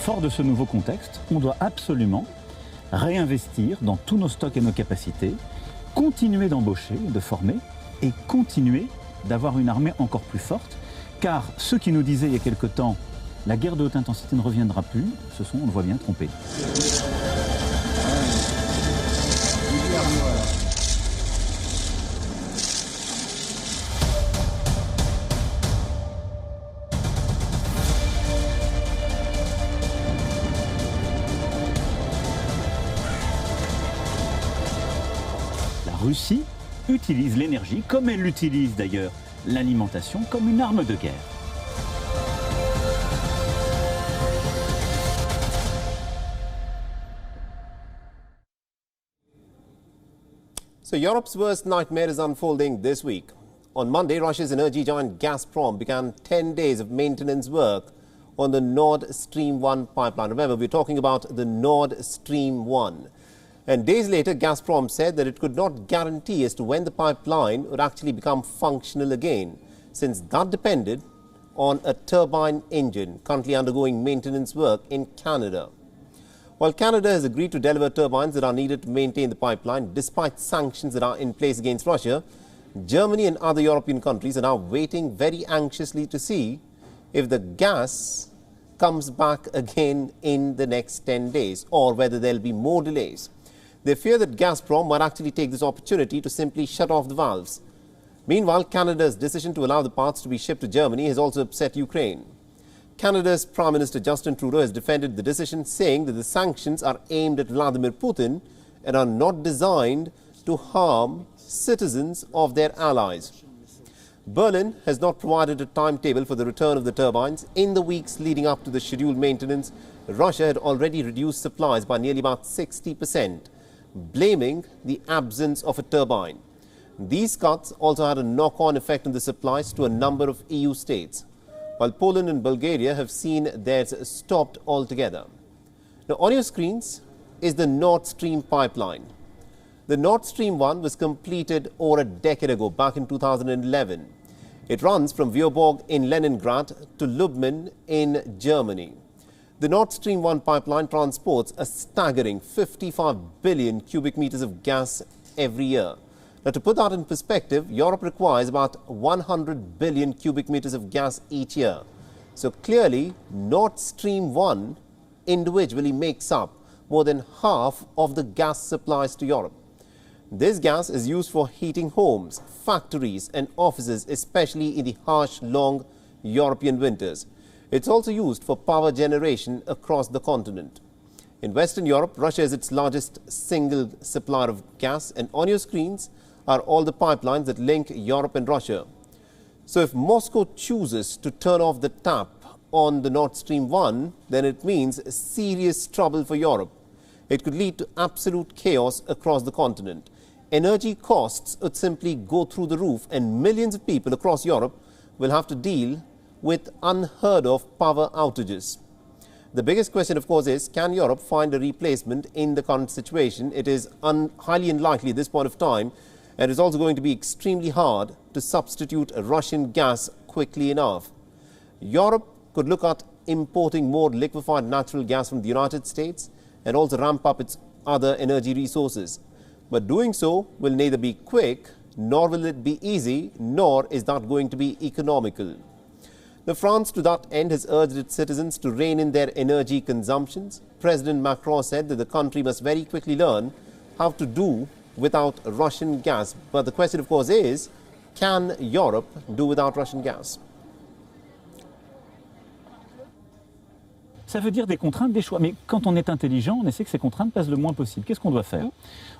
fort de ce nouveau contexte, on doit absolument réinvestir dans tous nos stocks et nos capacités, continuer d'embaucher, de former et continuer d'avoir une armée encore plus forte, car ceux qui nous disaient il y a quelque temps la guerre de haute intensité ne reviendra plus, se sont, on le voit bien, trompés. La Russie utilise l'énergie, comme elle l'utilise d'ailleurs l'alimentation, comme une arme de guerre. So Europe's worst nightmare is unfolding this week. On Monday, Russia's energy giant Gazprom began 10 days of maintenance work on the Nord Stream 1 pipeline. Remember, we're talking about the Nord Stream 1. And days later, Gazprom said that it could not guarantee as to when the pipeline would actually become functional again, since that depended on a turbine engine currently undergoing maintenance work in Canada. While Canada has agreed to deliver turbines that are needed to maintain the pipeline, despite sanctions that are in place against Russia, Germany and other European countries are now waiting very anxiously to see if the gas comes back again in the next 10 days or whether there will be more delays. They fear that Gazprom might actually take this opportunity to simply shut off the valves. Meanwhile, Canada's decision to allow the parts to be shipped to Germany has also upset Ukraine. Canada's Prime Minister Justin Trudeau has defended the decision, saying that the sanctions are aimed at Vladimir Putin and are not designed to harm citizens of their allies. Berlin has not provided a timetable for the return of the turbines. In the weeks leading up to the scheduled maintenance, Russia had already reduced supplies by nearly about 60%, blaming the absence of a turbine. These cuts also had a knock-on effect on the supplies to a number of EU states, while Poland and Bulgaria have seen theirs stopped altogether. Now, on your screens is the Nord Stream pipeline. The Nord Stream 1 was completed over a decade ago, back in 2011. It runs from Viborg in Leningrad to Lubmin in Germany. The Nord Stream 1 pipeline transports a staggering 55 billion cubic meters of gas every year. Now, to put that in perspective, Europe requires about 100 billion cubic meters of gas each year. So clearly, Nord Stream 1 individually makes up more than half of the gas supplies to Europe. This gas is used for heating homes, factories and offices, especially in the harsh, long European winters. It's also used for power generation across the continent. In Western Europe, Russia is its largest single supplier of gas, and on your screens are all the pipelines that link Europe and Russia. So if Moscow chooses to turn off the tap on the Nord Stream 1, then it means serious trouble for Europe. It could lead to absolute chaos across the continent. Energy costs would simply go through the roof, and millions of people across Europe will have to deal with unheard of power outages. The biggest question, of course, is can Europe find a replacement in the current situation? It is highly unlikely at this point of time, and it's also going to be extremely hard to substitute Russian gas quickly enough. Europe could look at importing more liquefied natural gas from the United States and also ramp up its other energy resources. But doing so will neither be quick, nor will it be easy, nor is that going to be economical. Now, France, to that end, has urged its citizens to rein in their energy consumptions. President Macron said that the country must very quickly learn how to do without Russian gas. But the question, of course, is, can Europe do without Russian gas? Ça veut dire des contraintes, des choix. Mais quand on est intelligent, on essaie que ces contraintes passent le moins possible. Qu'est-ce qu'on doit faire?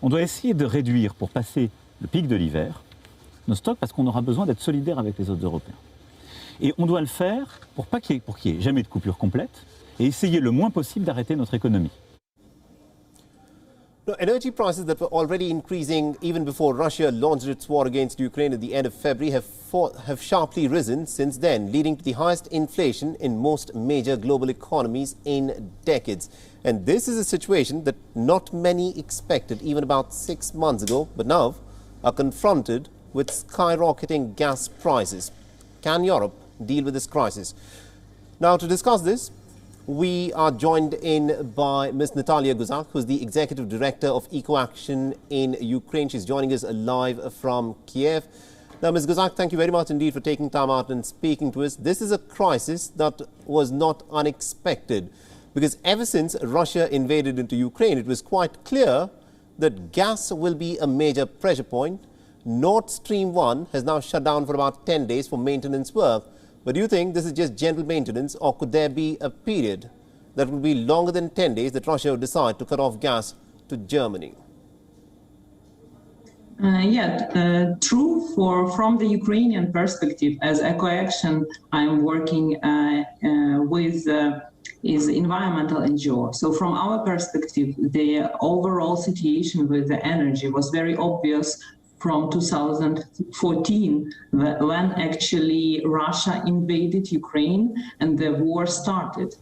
On doit essayer de réduire, pour passer le pic de l'hiver, nos stocks, parce qu'on aura besoin d'être solidaires avec les autres Européens. Et on doit le faire pour qu'il n'y ait jamais de coupure complète et essayer le moins possible d'arrêter notre économie. Now, energy prices that were already increasing even before Russia launched its war against Ukraine at the end of February have sharply risen since then, leading to the highest inflation in most major global economies in decades. And this is a situation that not many expected even about 6 months ago, but now are confronted with skyrocketing gas prices. Can Europe deal with this crisis? Now, to discuss this, We are joined in by Ms. Natalia Guzak, who's the Executive Director of Eco-Action in Ukraine. She's joining us live from Kiev. Now, Ms. Guzak, thank you very much indeed for taking time out and speaking to us. This is a crisis that was not unexpected, because ever since Russia invaded into Ukraine, it was quite clear that gas will be a major pressure point. Nord Stream 1 has now shut down for about 10 days for maintenance work. But do you think this is just general maintenance, or could there be a period that would be longer than 10 days that Russia would decide to cut off gas to Germany? True. From the Ukrainian perspective, as Eco-Action, I'm working with is environmental NGO. So from our perspective, the overall situation with the energy was very obvious from 2014, when actually Russia invaded Ukraine and the war started.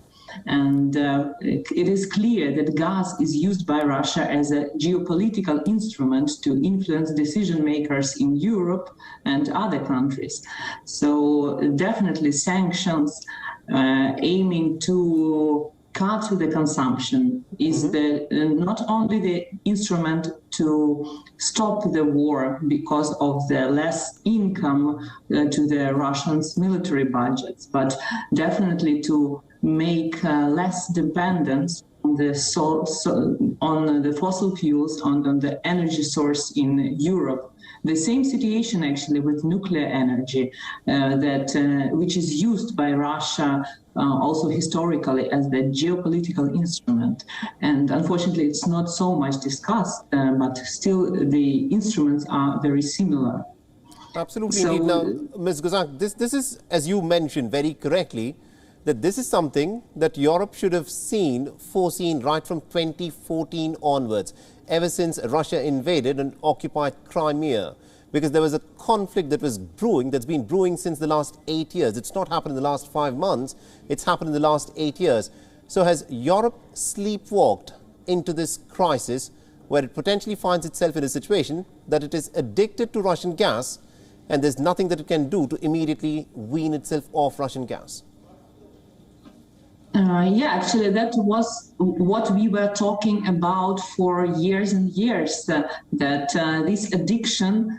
And it is clear that gas is used by Russia as a geopolitical instrument to influence decision makers in Europe and other countries. So definitely sanctions aiming to cut the consumption is not only the instrument to stop the war because of the less income to the Russians' military budgets, but definitely to make less dependence on the fossil fuels, on the energy source in Europe. The same situation actually with nuclear energy, which is used by Russia also historically as the geopolitical instrument. And unfortunately, it's not so much discussed, but still the instruments are very similar. Absolutely. So, indeed. Now, Ms. Guzak, this is, as you mentioned very correctly, that this is something that Europe should have foreseen right from 2014 onwards, ever since Russia invaded and occupied Crimea, because there was a conflict that was brewing, that's been brewing since the last 8 years. It's not happened in the last 5 months, it's happened in the last 8 years. So has Europe sleepwalked into this crisis where it potentially finds itself in a situation that it is addicted to Russian gas and there's nothing that it can do to immediately wean itself off Russian gas? Actually, that was what we were talking about for years and years, that this addiction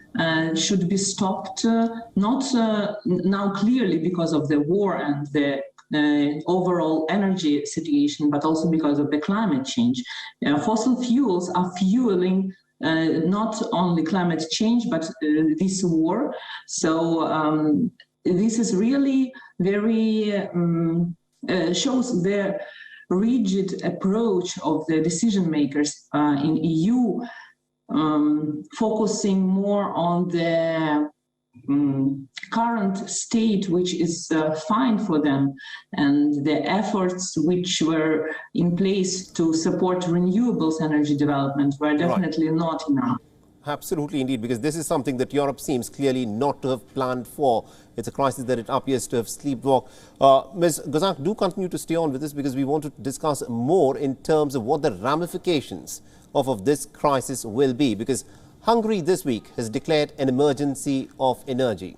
should be stopped, not now clearly because of the war and the overall energy situation, but also because of the climate change. Fossil fuels are fueling not only climate change, but this war. So this is really very... shows the rigid approach of the decision makers in EU, focusing more on the current state, which is fine for them, and the efforts which were in place to support renewables energy development were definitely not enough. Absolutely, indeed, because this is something that Europe seems clearly not to have planned for. It's a crisis that it appears to have sleepwalked. Ms. Guzak, do continue to stay on with us, because we want to discuss more in terms of what the ramifications of this crisis will be, because Hungary this week has declared an emergency of energy.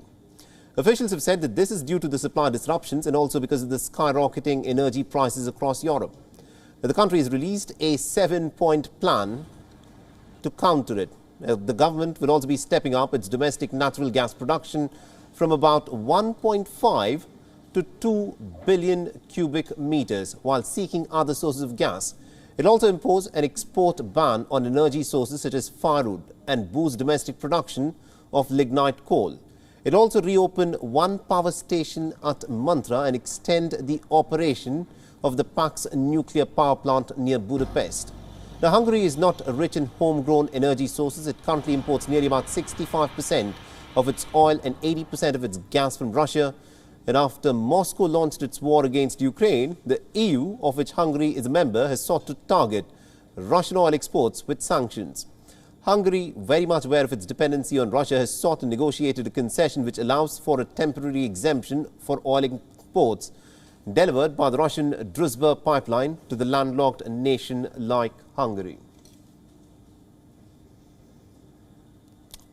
Officials have said that this is due to the supply disruptions and also because of the skyrocketing energy prices across Europe. The country has released a 7-point plan to counter it. The government will also be stepping up its domestic natural gas production from about 1.5 to 2 billion cubic meters, while seeking other sources of gas. It also imposed an export ban on energy sources such as firewood and boost domestic production of lignite coal. It also reopened one power station at Mantra and extend the operation of the Pax nuclear power plant near Budapest. Now, Hungary is not rich in homegrown energy sources. It currently imports nearly about 65% of its oil and 80% of its gas from Russia. And after Moscow launched its war against Ukraine, the EU, of which Hungary is a member, has sought to target Russian oil exports with sanctions. Hungary, very much aware of its dependency on Russia, has sought and negotiated a concession which allows for a temporary exemption for oil exports delivered by the Russian Druzhba pipeline to the landlocked nation like Hungary.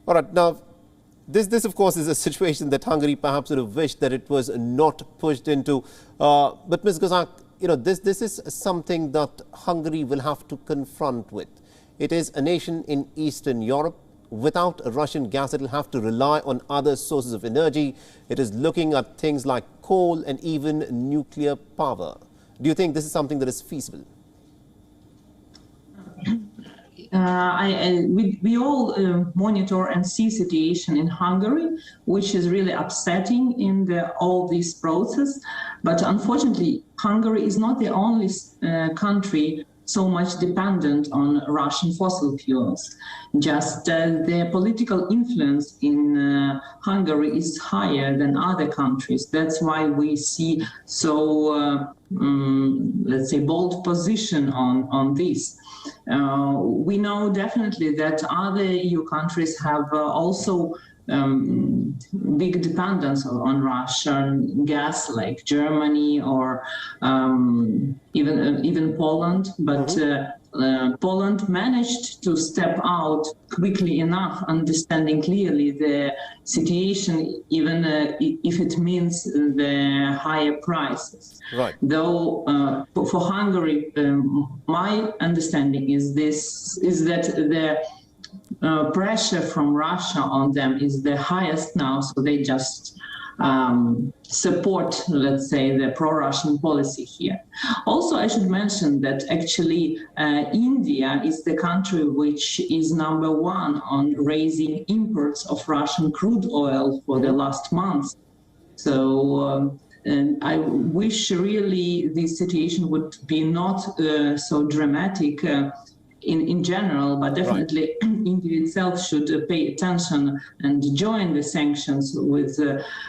All right, now, this of course is a situation that Hungary perhaps would have wished that it was not pushed into. But Ms. Guzak, this is something that Hungary will have to confront with. It is a nation in Eastern Europe. Without Russian gas, it will have to rely on other sources of energy. It is looking at things like coal and even nuclear power. Do you think this is something that is feasible? We all monitor and see situation in Hungary, which is really upsetting in all this process. But unfortunately, Hungary is not the only country so much dependent on Russian fossil fuels. Just the political influence in Hungary is higher than other countries. That's why we see so, let's say, bold position on this. We know definitely that other EU countries have also big dependence on Russian gas, like Germany or even Poland. But Poland managed to step out quickly enough, understanding clearly the situation, even if it means the higher prices. Right. Though for Hungary, my understanding is that the pressure from Russia on them is the highest now, so they just support, let's say, the pro-Russian policy here. Also, I should mention that actually India is the country which is number one on raising imports of Russian crude oil for the last month. So and I wish really this situation would be not so dramatic in general, but definitely India itself should pay attention and join the sanctions with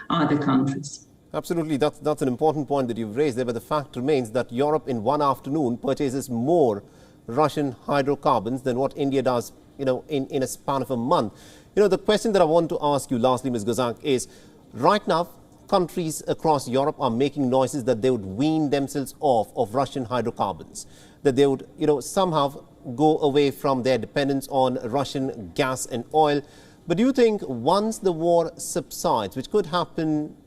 other countries. Absolutely, that's an important point that you've raised there, but the fact remains that Europe in one afternoon purchases more Russian hydrocarbons than what India does, in a span of a month. The question that I want to ask you lastly, Ms. Gazak, is right now countries across Europe are making noises that they would wean themselves off of Russian hydrocarbons, that they would, somehow go away from their dependence on Russian gas and oil. But do you think once the war subsides, which could happen,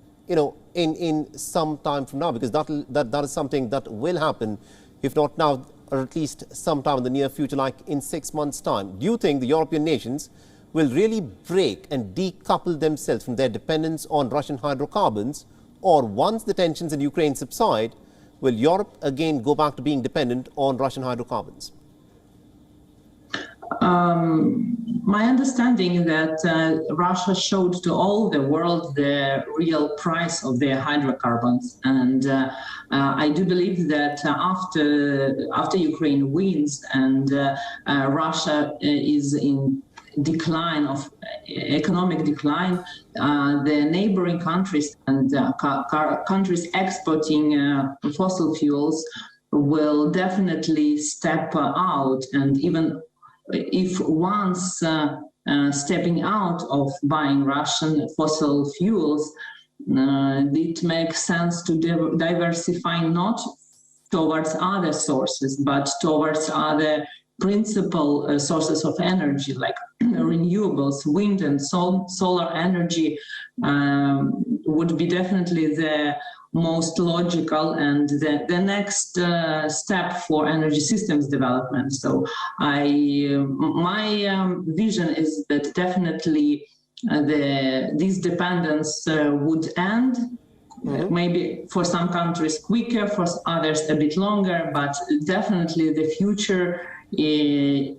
in some time from now, because that is something that will happen, if not now, or at least sometime in the near future, like in 6 months' time, do you think the European nations will really break and decouple themselves from their dependence on Russian hydrocarbons, or once the tensions in Ukraine subside, will Europe again go back to being dependent on Russian hydrocarbons? My understanding is that Russia showed to all the world the real price of their hydrocarbons, and I do believe that after Ukraine wins and Russia is in decline of economic decline, the neighboring countries and countries exporting fossil fuels will definitely step out, and even if once stepping out of buying Russian fossil fuels, it makes sense to diversify not towards other sources, but towards other principal sources of energy, like renewables, wind and solar energy would be definitely the most logical and the next step for energy systems development. So my vision is that definitely this dependence would end. Maybe for some countries quicker, for others a bit longer, but definitely the future is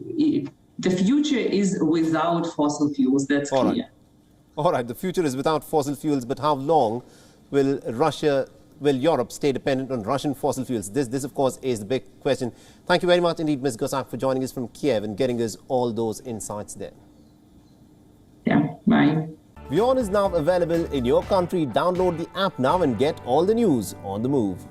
without fossil fuels. That's clear. All right, the future is without fossil fuels, but how long will Europe stay dependent on Russian fossil fuels? This of course, is the big question. Thank you very much indeed, Ms. Gazak, for joining us from Kiev and getting us all those insights there. Yeah, bye. WION is now available in your country. Download the app now and get all the news on the move.